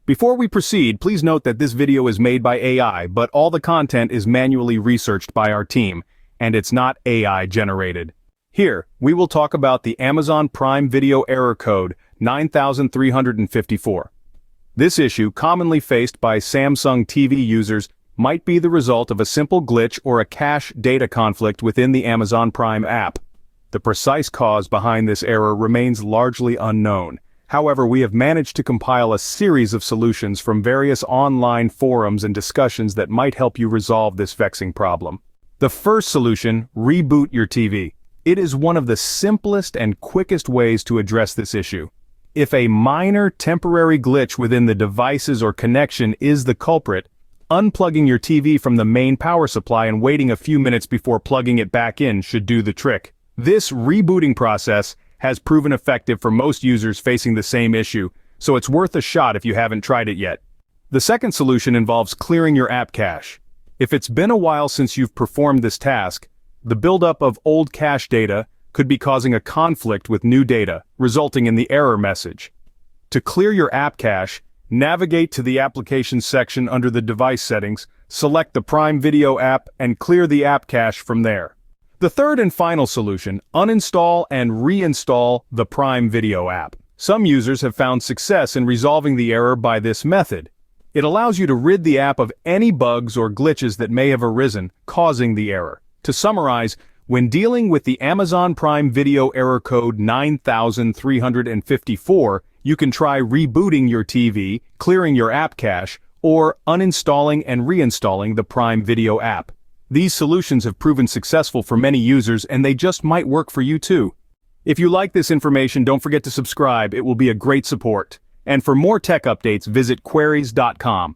Before we proceed, please note that this video is made by AI, but all the content is manually researched by our team, and it's not AI generated. Here, we will talk about the Amazon Prime Video error code 9354. This issue, commonly faced by Samsung TV users, might be the result of a simple glitch or a cache data conflict within the Amazon Prime app. The precise cause behind this error remains largely unknown. However, we have managed to compile a series of solutions from various online forums and discussions that might help you resolve this vexing problem. The first solution: reboot your TV. It is one of the simplest and quickest ways to address this issue. If a minor temporary glitch within the devices or connection is the culprit, unplugging your TV from the main power supply and waiting a few minutes before plugging it back in should do the trick. This rebooting process has proven effective for most users facing the same issue, so it's worth a shot if you haven't tried it yet. The second solution involves clearing your app cache. If it's been a while since you've performed this task, the buildup of old cache data could be causing a conflict with new data, resulting in the error message. To clear your app cache, navigate to the Applications section under the Device Settings, select the Prime Video app, and clear the app cache from there. The third and final solution: uninstall and reinstall the Prime Video app. Some users have found success in resolving the error by this method. It allows you to rid the app of any bugs or glitches that may have arisen, causing the error. To summarize, when dealing with the Amazon Prime Video error code 9354, you can try rebooting your TV, clearing your app cache, or uninstalling and reinstalling the Prime Video app. These solutions have proven successful for many users, and they just might work for you too. If you like this information, don't forget to subscribe. It will be a great support. And for more tech updates, visit queries.com.